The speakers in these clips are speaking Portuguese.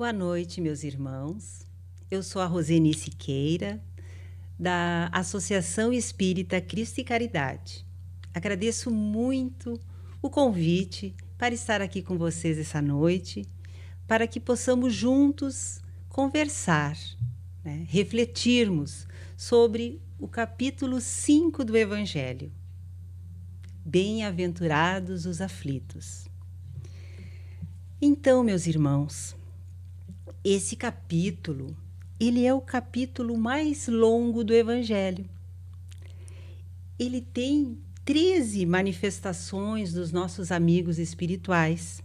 Boa noite, meus irmãos. Eu sou a Roseni Siqueira, da Associação Espírita Cristo e Caridade. Agradeço muito o convite para estar aqui com vocês essa noite, para que possamos juntos conversar, refletirmos sobre o capítulo 5 do Evangelho. Bem-aventurados os aflitos. Então, meus irmãos, esse capítulo, ele é o capítulo mais longo do Evangelho. Ele tem 13 manifestações dos nossos amigos espirituais.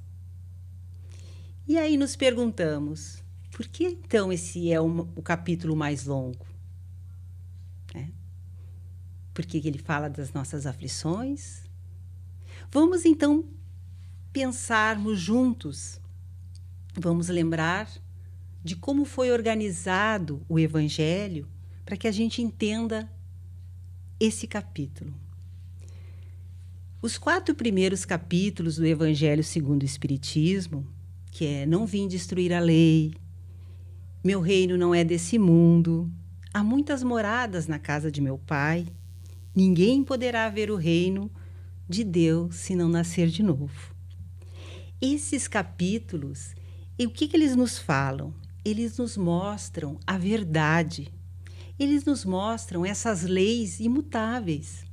E aí nos perguntamos, por que então esse é o capítulo mais longo? Porque ele fala das nossas aflições? Vamos então pensarmos juntos. Vamos lembrar de como foi organizado o Evangelho para que a gente entenda esse capítulo. Os 4 primeiros capítulos do Evangelho segundo o Espiritismo, que é não vim destruir a lei, meu reino não é desse mundo, há muitas moradas na casa de meu Pai, ninguém poderá ver o reino de Deus se não nascer de novo. Esses capítulos, e o que eles nos falam? Eles nos mostram a verdade. Eles nos mostram essas leis imutáveis.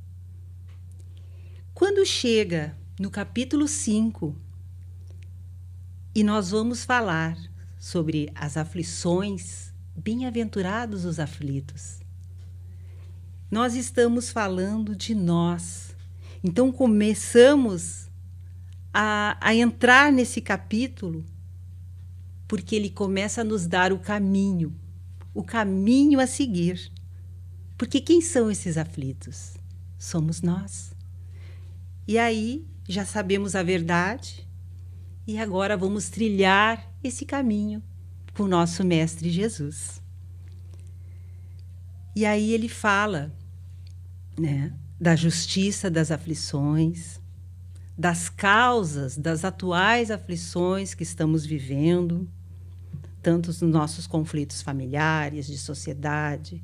Quando chega no capítulo 5, e nós vamos falar sobre as aflições, bem-aventurados os aflitos, nós estamos falando de nós. Então começamos a entrar nesse capítulo porque ele começa a nos dar o caminho a seguir. Porque quem são esses aflitos? Somos nós. E aí já sabemos a verdade e agora vamos trilhar esse caminho com o nosso Mestre Jesus. E aí ele fala, da justiça das aflições, das causas das atuais aflições que estamos vivendo, tanto nos nossos conflitos familiares, de sociedade,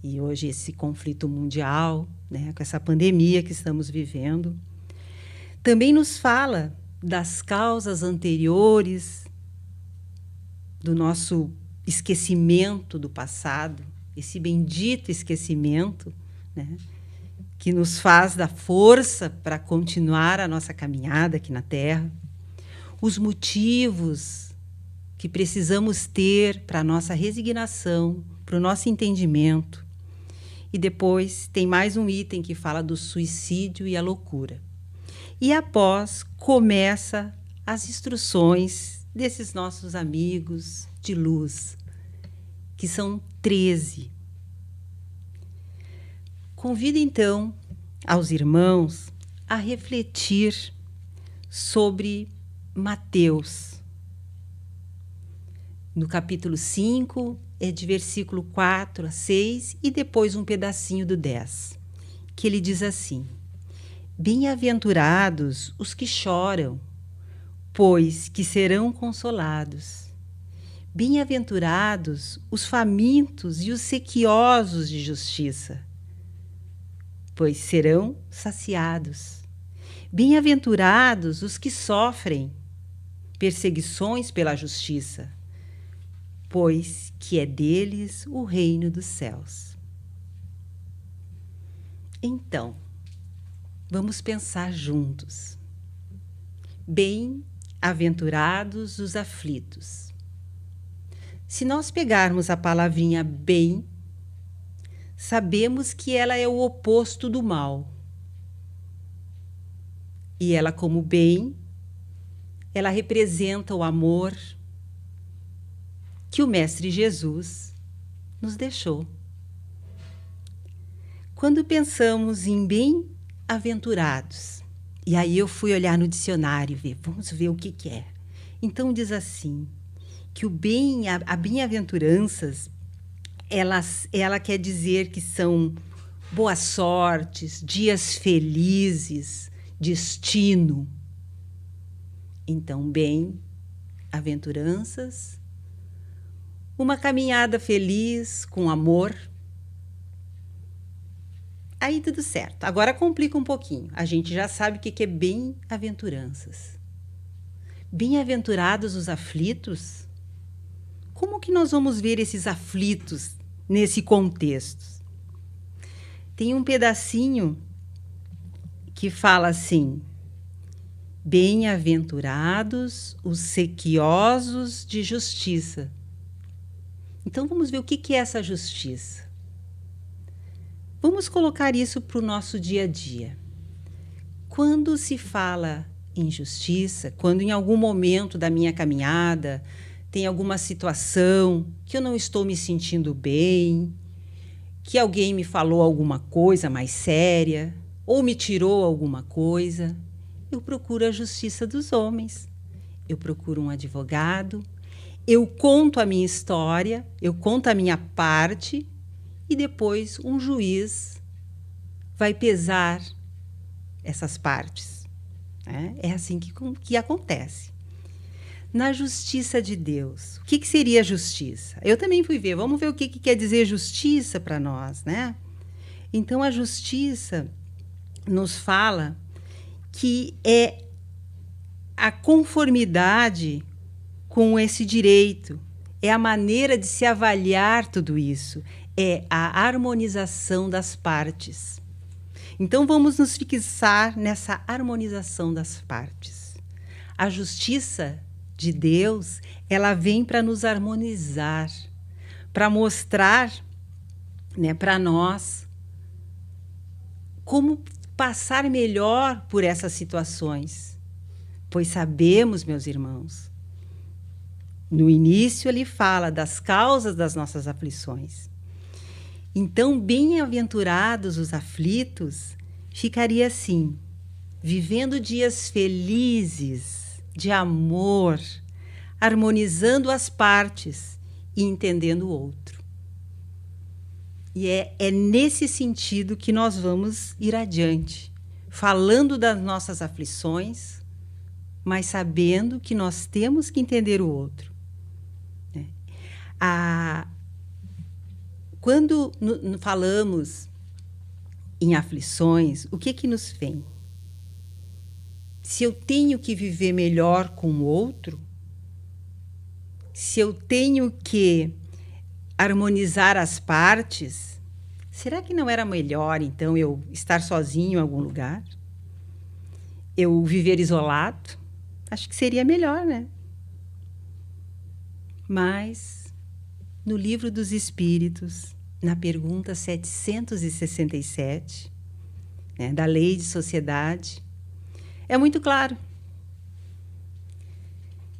e hoje esse conflito mundial, com essa pandemia que estamos vivendo. Também nos fala das causas anteriores, do nosso esquecimento do passado, esse bendito esquecimento, que nos faz dar força para continuar a nossa caminhada aqui na Terra, os motivos que precisamos ter para a nossa resignação, para o nosso entendimento. E depois tem mais um item que fala do suicídio e a loucura. E após começa as instruções desses nossos amigos de luz, que são 13. Convido então aos irmãos a refletir sobre Mateus. No capítulo 5, é de versículo 4 a 6 e depois um pedacinho do 10, que ele diz assim: Bem-aventurados os que choram, pois que serão consolados. Bem-aventurados os famintos e os sequiosos de justiça, pois serão saciados. Bem-aventurados os que sofrem perseguições pela justiça, pois que é deles o reino dos céus. Então, vamos pensar juntos. Bem-aventurados os aflitos. Se nós pegarmos a palavrinha bem, sabemos que ela é o oposto do mal. E ela, como bem, ela representa o amor que o Mestre Jesus nos deixou. Quando pensamos em bem-aventurados, e aí eu fui olhar no dicionário e vamos ver o que é. Então diz assim, que a bem-aventuranças, ela quer dizer que são boas sortes, dias felizes, destino. Então, bem-aventuranças uma caminhada feliz, com amor. Aí tudo certo. Agora complica um pouquinho. A gente já sabe o que é bem-aventuranças. Bem-aventurados os aflitos? Como que nós vamos ver esses aflitos nesse contexto? Tem um pedacinho que fala assim: bem-aventurados os sequiosos de justiça. Então vamos ver o que é essa justiça. Vamos colocar isso para o nosso dia a dia. Quando se fala em justiça, quando em algum momento da minha caminhada tem alguma situação que eu não estou me sentindo bem, que alguém me falou alguma coisa mais séria ou me tirou alguma coisa, eu procuro a justiça dos homens. Eu procuro um advogado, eu conto a minha história, eu conto a minha parte e depois um juiz vai pesar essas partes. Né? É assim que acontece. Na justiça de Deus, o que seria justiça? Eu também fui ver, vamos ver o que quer dizer justiça para nós, né? Então, a justiça nos fala que é a conformidade com esse direito, é a maneira de se avaliar tudo isso, é a harmonização das partes. Então, vamos nos fixar nessa harmonização das partes. A justiça de Deus, ela vem para nos harmonizar, para mostrar, né, para nós como passar melhor por essas situações. Pois sabemos, meus irmãos, no início ele fala das causas das nossas aflições. Então, bem-aventurados os aflitos, ficaria assim: vivendo dias felizes, de amor, harmonizando as partes e entendendo o outro. E é nesse sentido que nós vamos ir adiante, falando das nossas aflições, mas sabendo que nós temos que entender o outro. Quando falamos em aflições, o que nos vem? Se eu tenho que viver melhor com o outro, se eu tenho que harmonizar as partes, será que não era melhor, então, eu estar sozinho em algum lugar? Eu viver isolado? Acho que seria melhor, né? Mas, no Livro dos Espíritos, na pergunta 767, né, da Lei de Sociedade, é muito claro.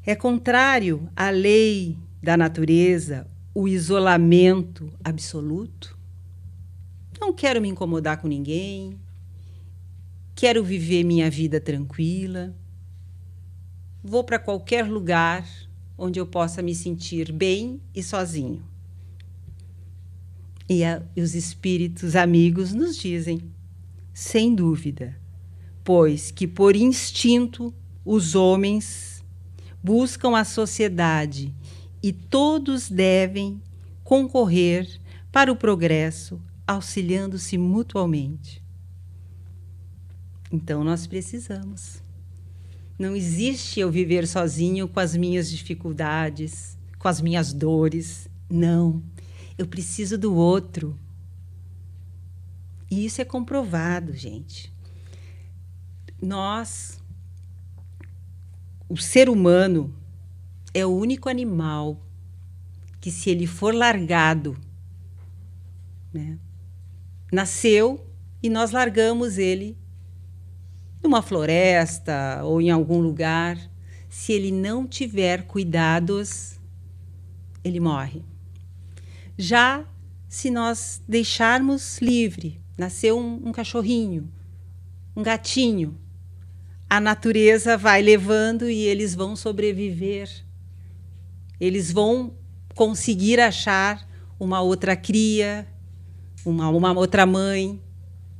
É contrário à lei da natureza o isolamento absoluto? Não quero me incomodar com ninguém, quero viver minha vida tranquila, vou para qualquer lugar onde eu possa me sentir bem e sozinho. E os espíritos amigos nos dizem, sem dúvida, pois que por instinto os homens buscam a sociedade e todos devem concorrer para o progresso, auxiliando-se mutuamente. Então nós precisamos. Não existe eu viver sozinho com as minhas dificuldades, com as minhas dores. Não, eu preciso do outro. E isso é comprovado, gente. O ser humano é o único animal que, se ele for largado, né, nasceu e nós largamos ele numa floresta ou em algum lugar, se ele não tiver cuidados, ele morre. Já se nós deixarmos livre, nasceu um cachorrinho, um gatinho, a natureza vai levando e eles vão sobreviver. Eles vão conseguir achar uma outra cria, uma outra mãe,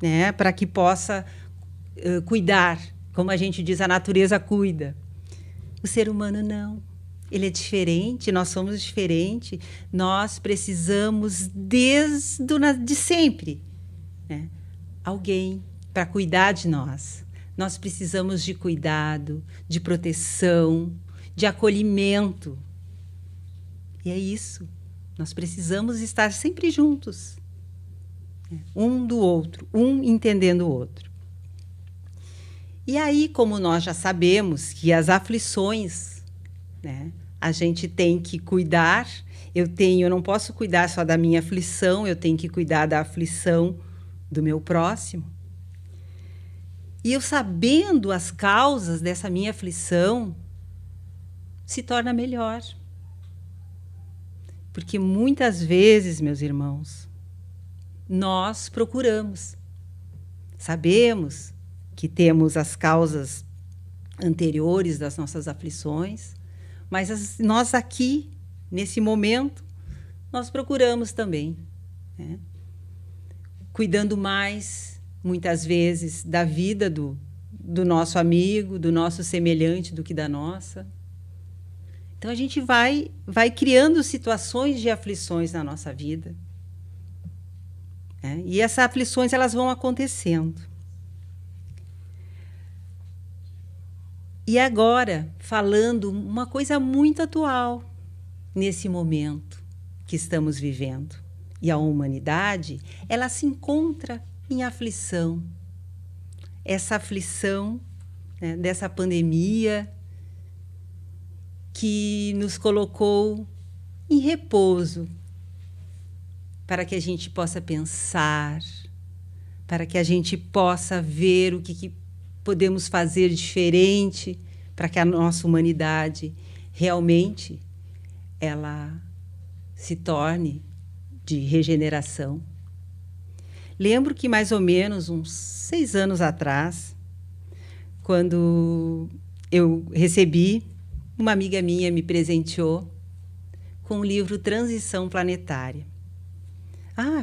né, para que possa cuidar. Como a gente diz, a natureza cuida. O ser humano não. Ele é diferente, nós somos diferentes, nós precisamos de sempre, né? Alguém para cuidar de nós. Nós precisamos de cuidado, de proteção, de acolhimento. E é isso. Nós precisamos estar sempre juntos, né? Um do outro, um entendendo o outro. E aí, como nós já sabemos que as aflições, né, a gente tem que cuidar, eu não posso cuidar só da minha aflição, eu tenho que cuidar da aflição do meu próximo. E eu sabendo as causas dessa minha aflição, se torna melhor. Porque muitas vezes, meus irmãos, nós procuramos, sabemos que temos as causas anteriores das nossas aflições, mas nós aqui, nesse momento, nós procuramos também, né? Cuidando mais, muitas vezes, da vida do nosso amigo, do nosso semelhante, do que da nossa. Então, a gente vai criando situações de aflições na nossa vida, né? E essas aflições elas vão acontecendo. E agora, falando uma coisa muito atual, nesse momento que estamos vivendo. E a humanidade, ela se encontra em aflição. Essa aflição, né, dessa pandemia que nos colocou em repouso para que a gente possa pensar, para que a gente possa ver o que podemos fazer diferente para que a nossa humanidade realmente ela se torne de regeneração. Lembro que mais ou menos uns 6 anos atrás, quando eu recebi, uma amiga minha me presenteou com o livro Transição Planetária.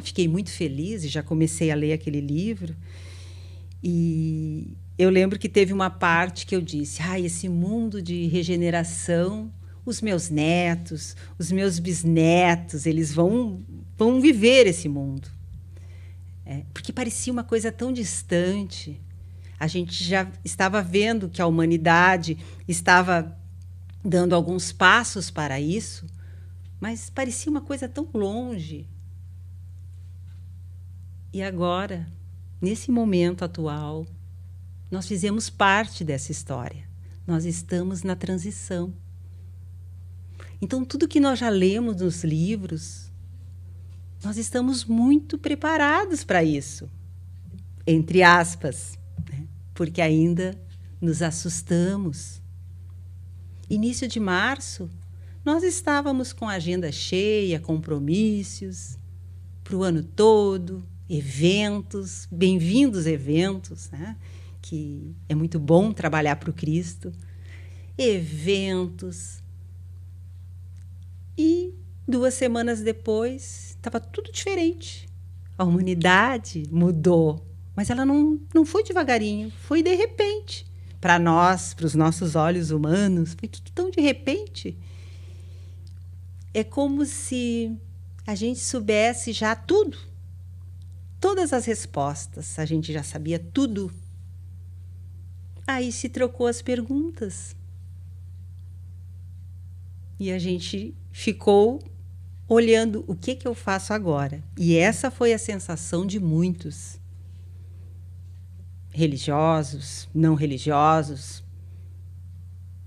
Fiquei muito feliz e já comecei a ler aquele livro. E eu lembro que teve uma parte que eu disse, esse mundo de regeneração, os meus netos, os meus bisnetos, eles vão viver esse mundo. Porque parecia uma coisa tão distante. A gente já estava vendo que a humanidade estava dando alguns passos para isso, mas parecia uma coisa tão longe. E agora, nesse momento atual, nós fizemos parte dessa história. Nós estamos na transição. Então, tudo que nós já lemos nos livros, nós estamos muito preparados para isso, entre aspas, né? Porque ainda nos assustamos. Início de março, nós estávamos com a agenda cheia, compromissos para o ano todo, eventos, bem-vindos eventos, né? Que é muito bom trabalhar para o Cristo, eventos. E 2 semanas depois, estava tudo diferente. A humanidade mudou, mas ela não foi devagarinho, foi de repente. Para nós, para os nossos olhos humanos, foi tudo tão de repente. É como se a gente soubesse já tudo. Todas as respostas, a gente já sabia tudo. Aí se trocou as perguntas. E a gente ficou olhando o que eu faço agora. E essa foi a sensação de muitos. Religiosos, não religiosos,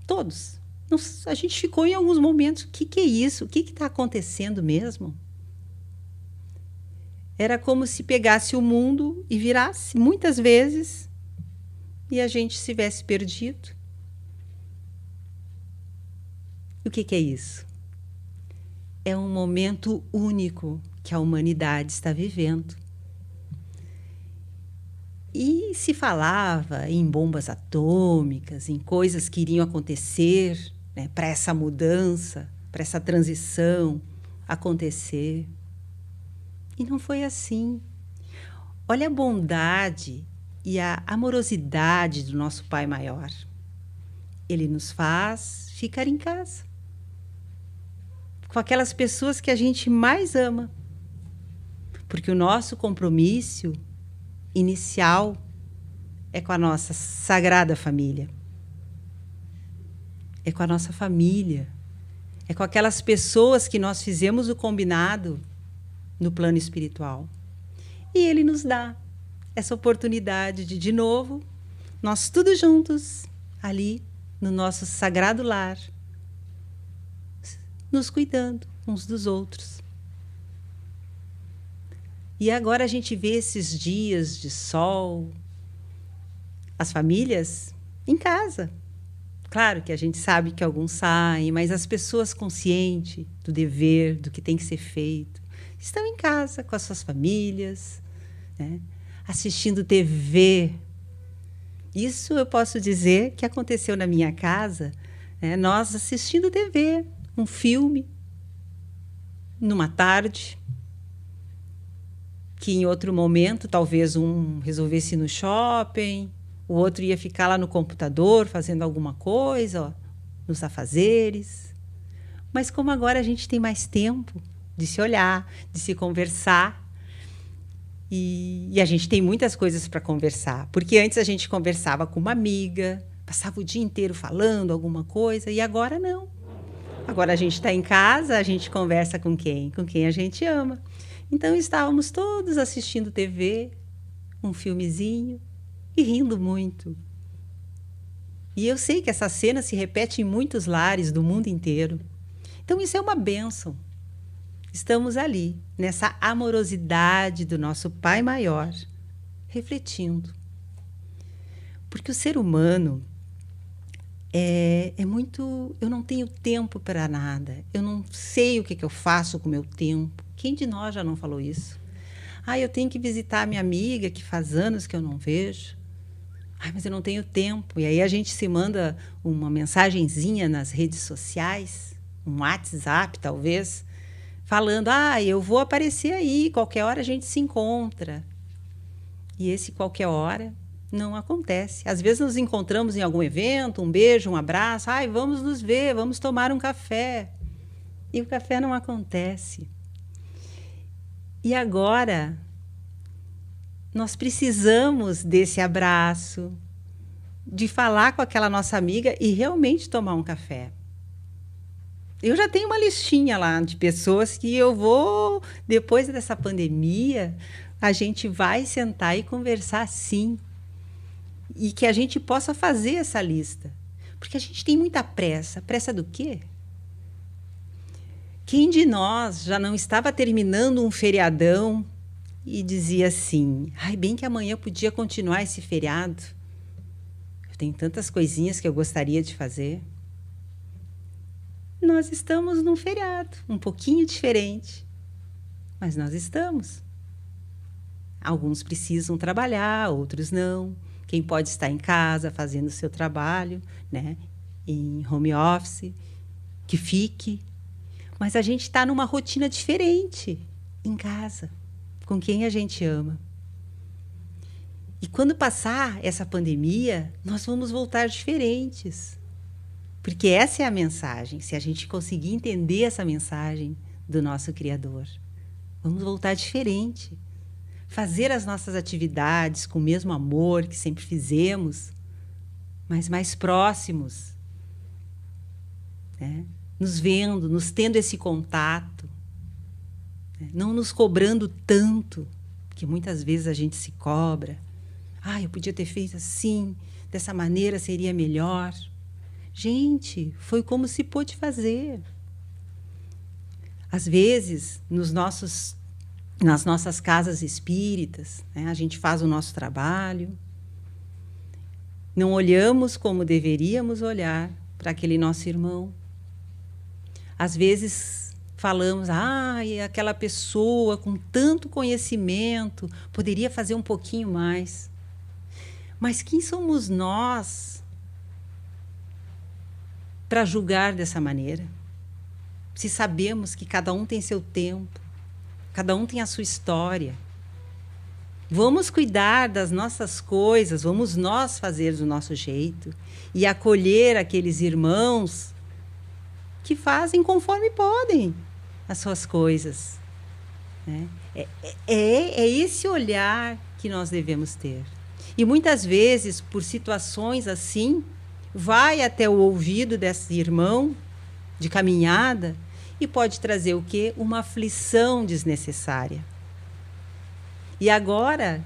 todos. A gente ficou em alguns momentos, o que é isso? O que está acontecendo mesmo? Era como se pegasse o mundo e virasse, muitas vezes, e a gente se tivesse perdido. O que é isso? É um momento único que a humanidade está vivendo. E se falava em bombas atômicas, em coisas que iriam acontecer, né, para essa mudança, para essa transição acontecer. E não foi assim. Olha a bondade e a amorosidade do nosso Pai Maior. Ele nos faz ficar em casa. com aquelas pessoas que a gente mais ama. Porque o nosso compromisso inicial é com a nossa sagrada família. É com a nossa família. É com aquelas pessoas que nós fizemos o combinado no plano espiritual. E ele nos dá essa oportunidade de novo, nós todos juntos, ali no nosso sagrado lar, nos cuidando uns dos outros. E agora a gente vê esses dias de sol, as famílias em casa. Claro que a gente sabe que alguns saem, mas as pessoas conscientes do dever, do que tem que ser feito, estão em casa com as suas famílias, né? Assistindo TV. Isso eu posso dizer que aconteceu na minha casa, né? Nós assistindo TV, um filme, numa tarde, que em outro momento talvez um resolvesse ir no shopping, o outro ia ficar lá no computador fazendo alguma coisa, ó, nos afazeres. Mas como agora a gente tem mais tempo de se olhar, de se conversar, e a gente tem muitas coisas para conversar, porque antes a gente conversava com uma amiga, passava o dia inteiro falando alguma coisa, e agora não. Agora a gente está em casa, a gente conversa com quem? Com quem a gente ama. Então estávamos todos assistindo TV, um filmezinho, e rindo muito. E eu sei que essa cena se repete em muitos lares do mundo inteiro. Então isso é uma bênção. Estamos ali, nessa amorosidade do nosso Pai Maior, refletindo. Porque o ser humano é muito... Eu não tenho tempo para nada. Eu não sei o que eu faço com o meu tempo. Quem de nós já não falou isso? Eu tenho que visitar a minha amiga, que faz anos que eu não vejo. Mas eu não tenho tempo. E aí a gente se manda uma mensagenzinha nas redes sociais, um WhatsApp, talvez, falando, eu vou aparecer aí, qualquer hora a gente se encontra. E esse qualquer hora não acontece. Às vezes nos encontramos em algum evento, um beijo, um abraço, vamos nos ver, vamos tomar um café. E o café não acontece. E agora, nós precisamos desse abraço, de falar com aquela nossa amiga e realmente tomar um café. Eu já tenho uma listinha lá de pessoas que eu vou, depois dessa pandemia, a gente vai sentar e conversar sim. E que a gente possa fazer essa lista. Porque a gente tem muita pressa. Pressa do quê? Quem de nós já não estava terminando um feriadão e dizia assim, bem que amanhã eu podia continuar esse feriado. Eu tenho tantas coisinhas que eu gostaria de fazer. Nós estamos num feriado, um pouquinho diferente, mas nós estamos. Alguns precisam trabalhar, outros não. Quem pode estar em casa fazendo o seu trabalho, né, em home office, que fique. Mas a gente está numa rotina diferente, em casa, com quem a gente ama. E quando passar essa pandemia, nós vamos voltar diferentes. Porque essa é a mensagem, se a gente conseguir entender essa mensagem do nosso Criador. Vamos voltar diferente. Fazer as nossas atividades com o mesmo amor que sempre fizemos, mas mais próximos, né? Nos vendo, nos tendo esse contato, né? Não nos cobrando tanto, que muitas vezes a gente se cobra. Eu podia ter feito assim, dessa maneira seria melhor. Gente, foi como se pôde fazer. Às vezes, nas nossas casas espíritas, né, a gente faz o nosso trabalho, não olhamos como deveríamos olhar para aquele nosso irmão. Às vezes falamos, aquela pessoa com tanto conhecimento poderia fazer um pouquinho mais. Mas quem somos nós para julgar dessa maneira? Se sabemos que cada um tem seu tempo, cada um tem a sua história. Vamos cuidar das nossas coisas, vamos nós fazer do nosso jeito e acolher aqueles irmãos que fazem conforme podem as suas coisas, né? É esse olhar que nós devemos ter. E muitas vezes, por situações assim, vai até o ouvido desse irmão de caminhada e pode trazer o quê? Uma aflição desnecessária. E agora,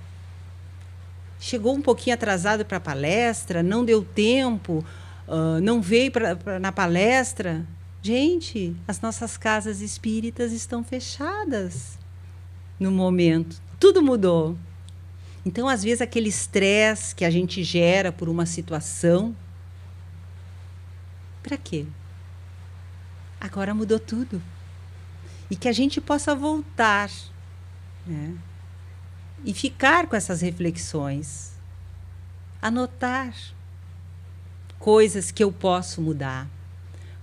chegou um pouquinho atrasado para a palestra, não deu tempo, não veio na palestra. Gente, as nossas casas espíritas estão fechadas no momento. Tudo mudou. Então, às vezes, aquele estresse que a gente gera por uma situação, para quê? Agora mudou tudo. E que a gente possa voltar, né? E ficar com essas reflexões. Anotar coisas que eu posso mudar.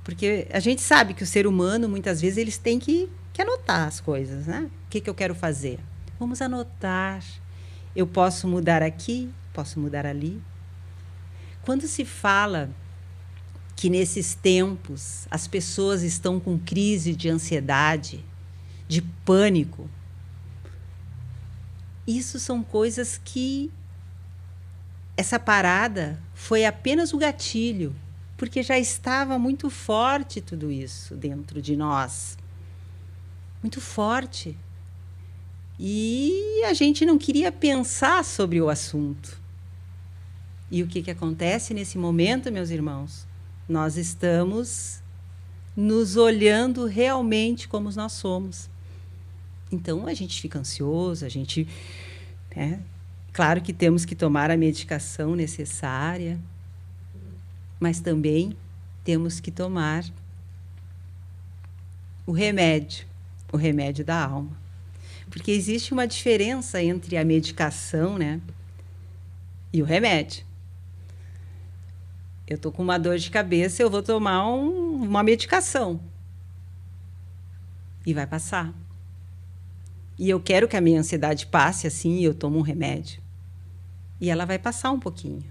Porque a gente sabe que o ser humano, muitas vezes, eles têm que anotar as coisas, né? O que eu quero fazer? Vamos anotar. Eu posso mudar aqui, posso mudar ali. Quando se fala que nesses tempos as pessoas estão com crise de ansiedade, de pânico, isso são coisas que essa parada foi apenas o gatilho, porque já estava muito forte tudo isso dentro de nós. Muito forte. E a gente não queria pensar sobre o assunto. E o que acontece nesse momento, meus irmãos? Nós estamos nos olhando realmente como nós somos. Então, a gente fica ansioso, a gente... né? Claro que temos que tomar a medicação necessária, mas também temos que tomar o remédio da alma. Porque existe uma diferença entre a medicação, né, e o remédio. Eu estou com uma dor de cabeça, eu vou tomar uma medicação. E vai passar. E eu quero que a minha ansiedade passe assim, e eu tomo um remédio. E ela vai passar um pouquinho.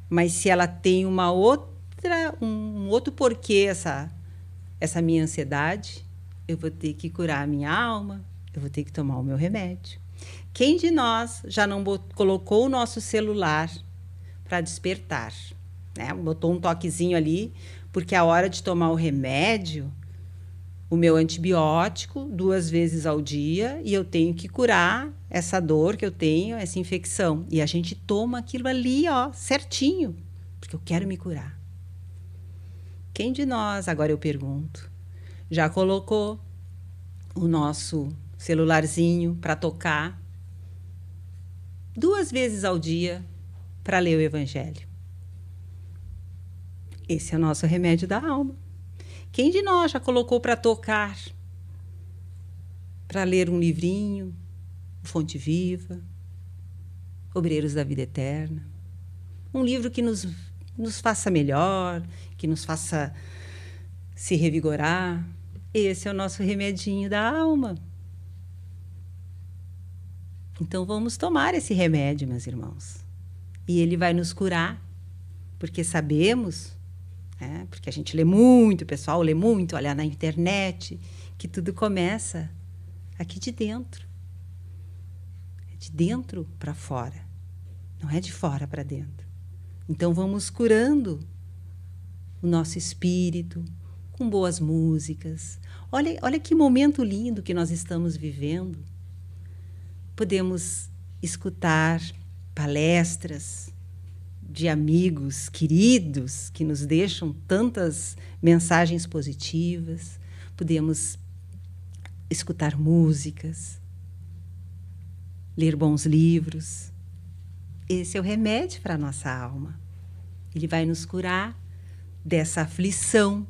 Mas se ela tem um outro porquê, essa minha ansiedade, eu vou ter que curar a minha alma, eu vou ter que tomar o meu remédio. Quem de nós já não colocou o nosso celular para despertar? Né? Botou um toquezinho ali, porque a hora de tomar o remédio, o meu antibiótico 2 vezes ao dia, e eu tenho que curar essa dor que eu tenho, essa infecção. E a gente toma aquilo ali, ó, certinho, porque eu quero me curar. Quem de nós, agora eu pergunto, já colocou o nosso celularzinho para tocar 2 vezes ao dia para ler o Evangelho? Esse é o nosso remédio da alma. Quem de nós já colocou para tocar, para ler um livrinho, Fonte Viva, Obreiros da Vida Eterna? Um livro que nos faça melhor, que nos faça se revigorar. Esse é o nosso remedinho da alma. Então vamos tomar esse remédio, meus irmãos. E ele vai nos curar, porque sabemos... porque a gente lê muito, o pessoal lê muito, olha na internet, que tudo começa aqui de dentro. É de dentro para fora, não é de fora para dentro. Então vamos curando o nosso espírito com boas músicas. Olha que momento lindo que nós estamos vivendo. Podemos escutar palestras de amigos queridos que nos deixam tantas mensagens positivas. Podemos escutar músicas, ler bons livros. Esse é o remédio para a nossa alma. Ele vai nos curar dessa aflição.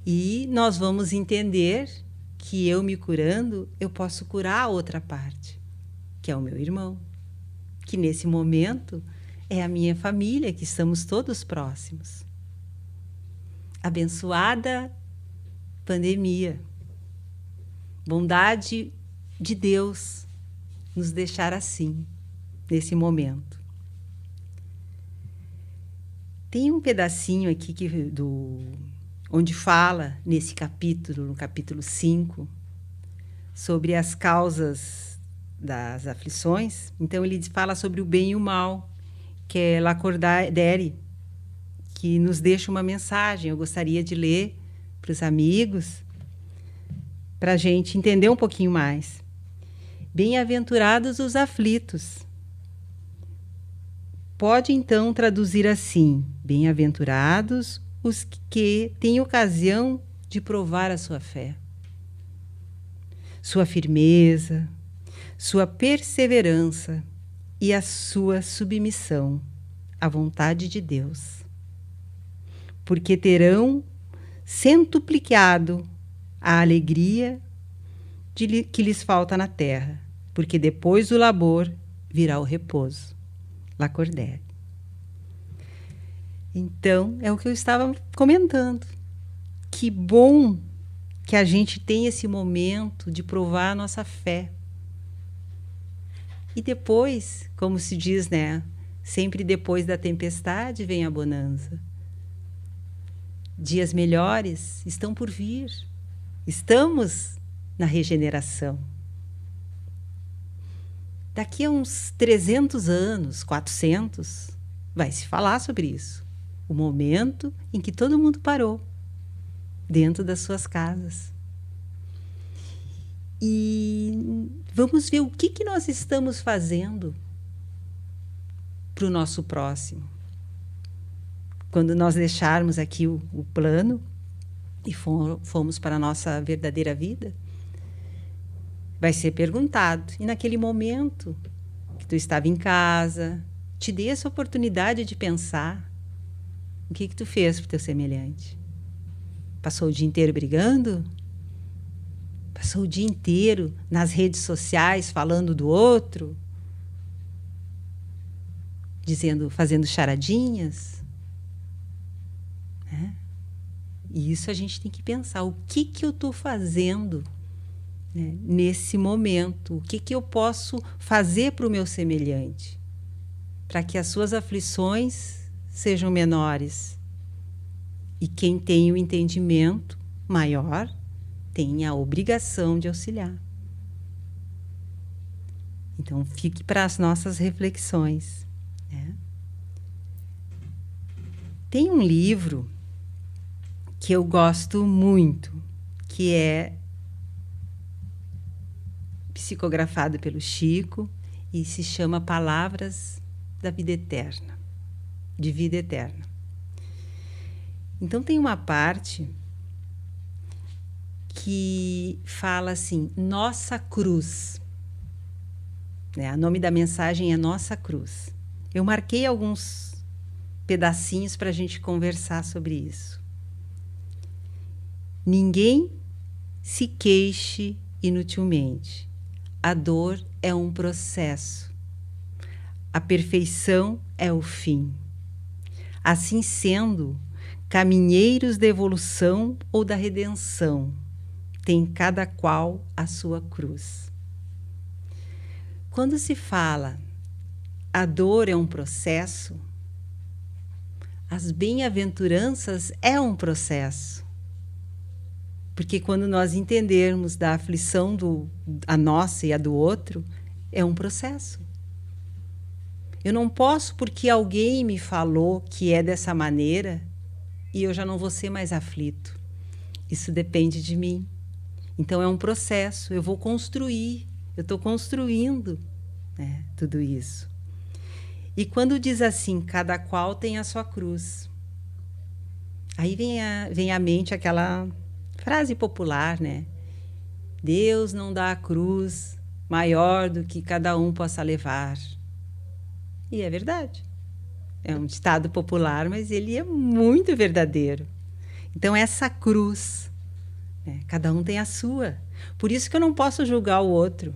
E nós vamos entender que eu me curando, eu posso curar a outra parte, que é o meu irmão, que nesse momento é a minha família, que estamos todos próximos. Abençoada pandemia. Bondade de Deus nos deixar assim, nesse momento. Tem um pedacinho aqui do onde fala nesse capítulo, no capítulo 5, sobre as causas das aflições. Então ele fala sobre o bem e o mal, que é Lacordaire, que nos deixa uma mensagem. Eu gostaria de ler para os amigos, para a gente entender um pouquinho mais. Bem-aventurados os aflitos. Pode então traduzir assim: bem-aventurados os que têm ocasião de provar a sua fé, sua firmeza, sua perseverança e a sua submissão à vontade de Deus, porque terão centuplicado a alegria que lhes falta na terra, porque depois do labor virá o repouso. Lacordaire. Então, é o que eu estava comentando. Que bom que a gente tem esse momento de provar a nossa fé. E depois, como se diz, né? Sempre depois da tempestade vem a bonança. Dias melhores estão por vir. Estamos na regeneração. Daqui a uns 300 anos, 400, vai se falar sobre isso. O momento em que todo mundo parou dentro das suas casas. E vamos ver o que nós estamos fazendo para o nosso próximo. Quando nós deixarmos aqui o plano e fomos para a nossa verdadeira vida, vai ser perguntado. E naquele momento que tu estava em casa, te dê essa oportunidade de pensar o que tu fez para o teu semelhante. Passou o dia inteiro brigando? Passou o dia inteiro nas redes sociais falando do outro? Fazendo charadinhas? E isso a gente tem que pensar. O que eu estou fazendo, né, nesse momento? O que eu posso fazer para o meu semelhante? Para que as suas aflições sejam menores. E quem tem o entendimento maior tem a obrigação de auxiliar. Então, fique para as nossas reflexões, né? Tem um livro que eu gosto muito, que é psicografado pelo Chico e se chama Palavras da Vida Eterna, de Vida Eterna. Então tem uma parte que fala assim, Nossa Cruz. O nome da mensagem é Nossa Cruz. Eu marquei alguns pedacinhos para a gente conversar sobre isso. Ninguém se queixe inutilmente. A dor é um processo. A perfeição é o fim. Assim sendo, caminheiros da evolução ou da redenção, tem cada qual a sua cruz. Quando se fala a dor é um processo, as bem-aventuranças é um processo. Porque quando nós entendermos da aflição a nossa e a do outro, é um processo. Eu não posso, porque alguém me falou que é dessa maneira, e eu já não vou ser mais aflito. Isso depende de mim. Então é um processo, eu vou construir, eu estou construindo, né, tudo isso. E quando diz assim, cada qual tem a sua cruz, aí vem à mente aquela frase popular, né? Deus não dá a cruz maior do que cada um possa levar. E é verdade. É um ditado popular, mas ele é muito verdadeiro. Então, essa cruz, né, cada um tem a sua. Por isso que eu não posso julgar o outro.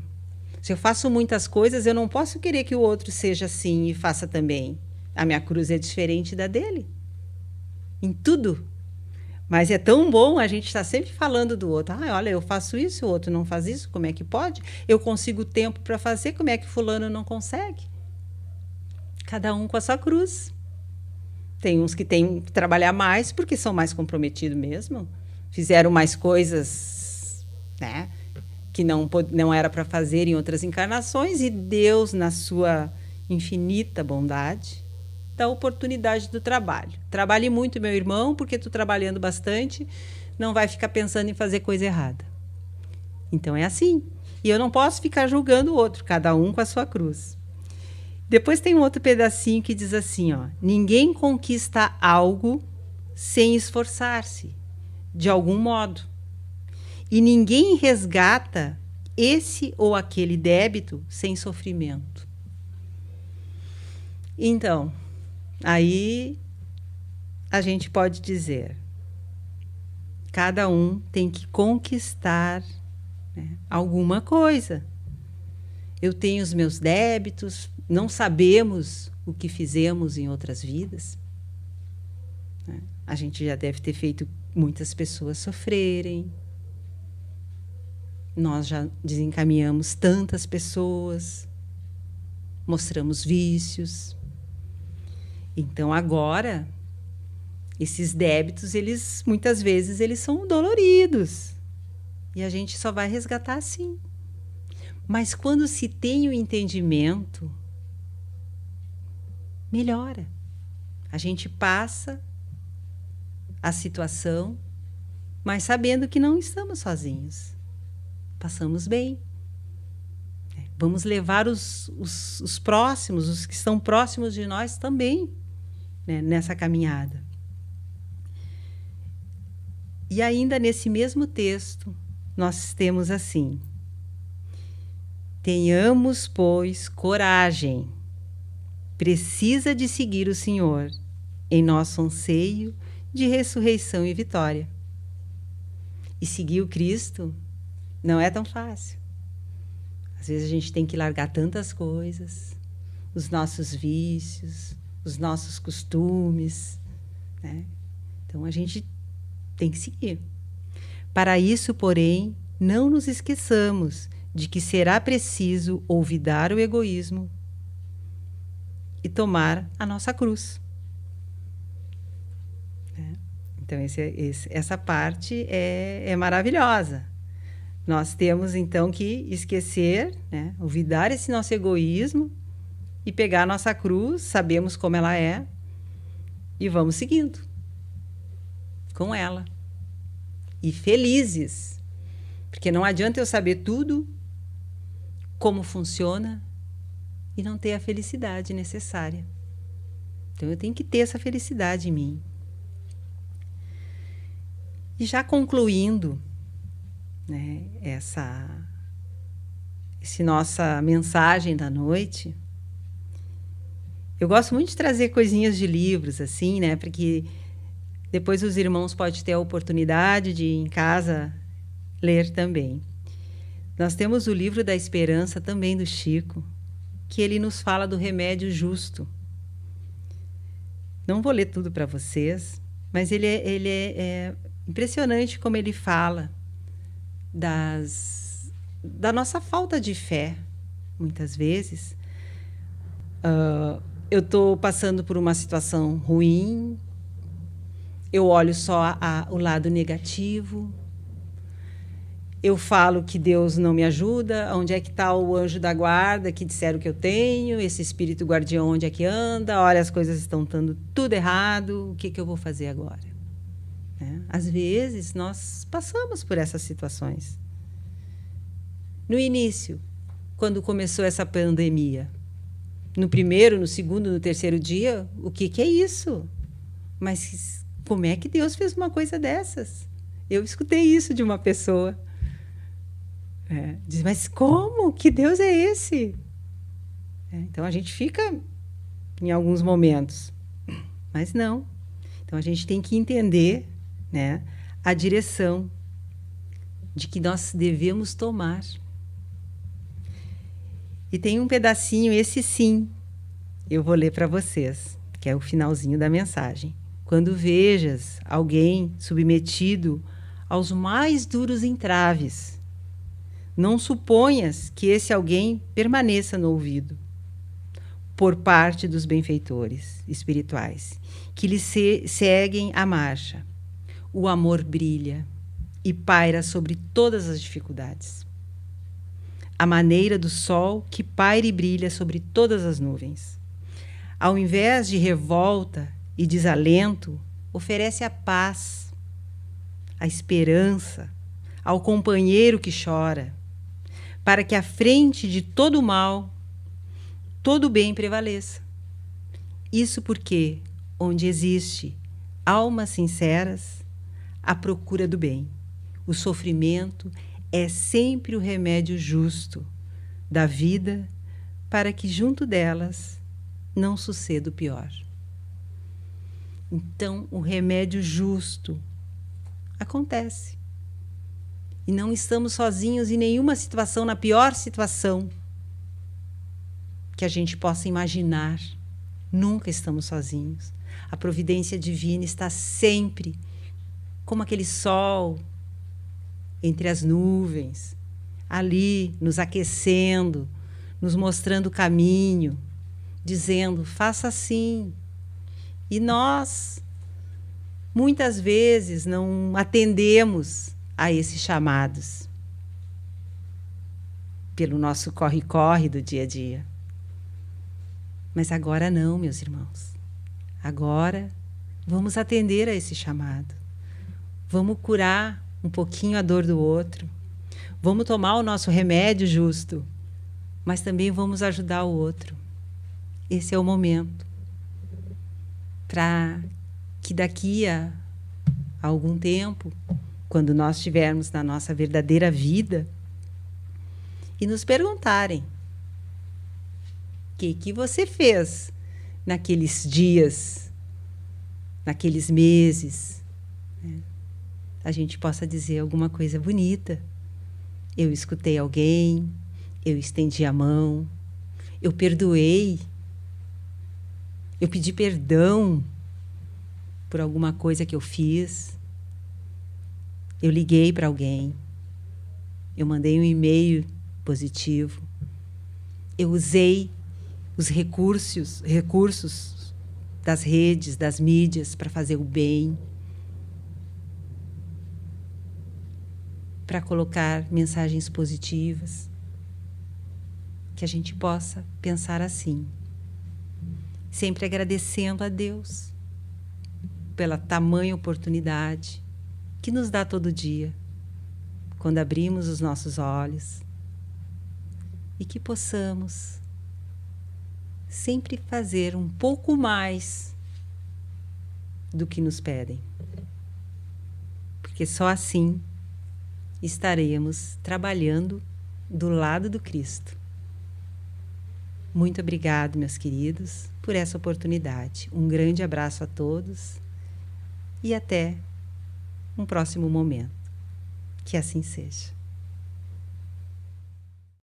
Se eu faço muitas coisas, eu não posso querer que o outro seja assim e faça também. A minha cruz é diferente da dele. Em tudo. Mas é tão bom a gente estar sempre falando do outro. Ah, olha, eu faço isso, o outro não faz isso, como é que pode? Eu consigo tempo para fazer, como é que fulano não consegue? Cada um com a sua cruz. Tem uns que têm que trabalhar mais porque são mais comprometidos mesmo. Fizeram mais coisas, né, que não era para fazer em outras encarnações, e Deus, na sua infinita bondade, dá a oportunidade do trabalho. Trabalhe muito, meu irmão, porque tu trabalhando bastante não vai ficar pensando em fazer coisa errada. Então é assim. E eu não posso ficar julgando o outro, cada um com a sua cruz. Depois tem um outro pedacinho que diz assim, ó: ninguém conquista algo sem esforçar-se, de algum modo. E ninguém resgata esse ou aquele débito sem sofrimento. Então, aí a gente pode dizer, cada um tem que conquistar, né, alguma coisa. Eu tenho os meus débitos, não sabemos o que fizemos em outras vidas, né? A gente já deve ter feito muitas pessoas sofrerem. Nós já desencaminhamos tantas pessoas, mostramos vícios. Então, agora, esses débitos, muitas vezes, eles são doloridos. E a gente só vai resgatar assim. Mas quando se tem o entendimento, melhora. A gente passa a situação, mas sabendo que não estamos sozinhos. Passamos bem. Vamos levar os próximos, os que estão próximos de nós também, né, nessa caminhada. E ainda nesse mesmo texto, nós temos assim: tenhamos, pois, coragem. Precisa de seguir o Senhor em nosso anseio de ressurreição e vitória. E seguir o Cristo não é tão fácil. Às vezes a gente tem que largar tantas coisas, os nossos vícios, os nossos costumes, né? Então a gente tem que seguir. Para isso, porém, não nos esqueçamos de que será preciso olvidar o egoísmo e tomar a nossa cruz. Então, essa parte é maravilhosa. Nós temos, então, que esquecer, né, olvidar esse nosso egoísmo e pegar a nossa cruz, sabemos como ela é, e vamos seguindo com ela. E felizes, porque não adianta eu saber tudo, como funciona, e não ter a felicidade necessária. Então, eu tenho que ter essa felicidade em mim. E já concluindo, né, essa nossa mensagem da noite, eu gosto muito de trazer coisinhas de livros, assim, né, porque depois os irmãos podem ter a oportunidade de, em casa, ler também. Nós temos o livro da Esperança, também do Chico, que ele nos fala do remédio justo. Não vou ler tudo para vocês, mas ele é impressionante como ele fala da nossa falta de fé, muitas vezes. Eu estou passando por uma situação ruim, eu olho só o lado negativo, eu falo que Deus não me ajuda, onde é que está o anjo da guarda que disseram que eu tenho, esse espírito guardião onde é que anda, olha, as coisas estão dando tudo errado, o que eu vou fazer agora? Às vezes, nós passamos por essas situações. No início, quando começou essa pandemia, no primeiro, no segundo, no terceiro dia, o que é isso? Mas como é que Deus fez uma coisa dessas? Eu escutei isso de uma pessoa. Diz, mas como? Que Deus é esse? Então, a gente fica em alguns momentos, mas não. Então, a gente tem que entender, né, a direção de que nós devemos tomar. E tem um pedacinho, esse sim, eu vou ler para vocês, que é o finalzinho da mensagem. Quando vejas alguém submetido aos mais duros entraves, não suponhas que esse alguém permaneça no ouvido. por parte dos benfeitores espirituais, que lhe seguem a marcha. O amor brilha e paira sobre todas as dificuldades. A maneira do sol que paira e brilha sobre todas as nuvens. Ao invés de revolta e desalento, oferece a paz, a esperança ao companheiro que chora, para que à frente de todo o mal, todo o bem prevaleça. Isso porque, onde existe almas sinceras, a procura do bem. O sofrimento é sempre o remédio justo da vida para que junto delas não suceda o pior. Então, o remédio justo acontece. E não estamos sozinhos em nenhuma situação, na pior situação que a gente possa imaginar. Nunca estamos sozinhos. A providência divina está sempre como aquele sol entre as nuvens, ali nos aquecendo, nos mostrando o caminho, dizendo, faça assim. E nós, muitas vezes, não atendemos a esses chamados pelo nosso corre-corre do dia a dia. Mas agora não, meus irmãos. Agora vamos atender a esse chamado. Vamos curar um pouquinho a dor do outro. Vamos tomar o nosso remédio justo, mas também vamos ajudar o outro. Esse é o momento para que daqui a algum tempo, quando nós estivermos na nossa verdadeira vida, e nos perguntarem o que você fez naqueles dias, naqueles meses, né? A gente possa dizer alguma coisa bonita. Eu escutei alguém, eu estendi a mão, eu perdoei, eu pedi perdão por alguma coisa que eu fiz, eu liguei para alguém, eu mandei um e-mail positivo, eu usei os recursos das redes, das mídias para fazer o bem, para colocar mensagens positivas, que a gente possa pensar assim, sempre agradecendo a Deus pela tamanha oportunidade que nos dá todo dia, quando abrimos os nossos olhos, e que possamos sempre fazer um pouco mais do que nos pedem, porque só assim estaremos trabalhando do lado do Cristo. Muito obrigado, meus queridos, por essa oportunidade. Um grande abraço a todos e até um próximo momento. Que assim seja.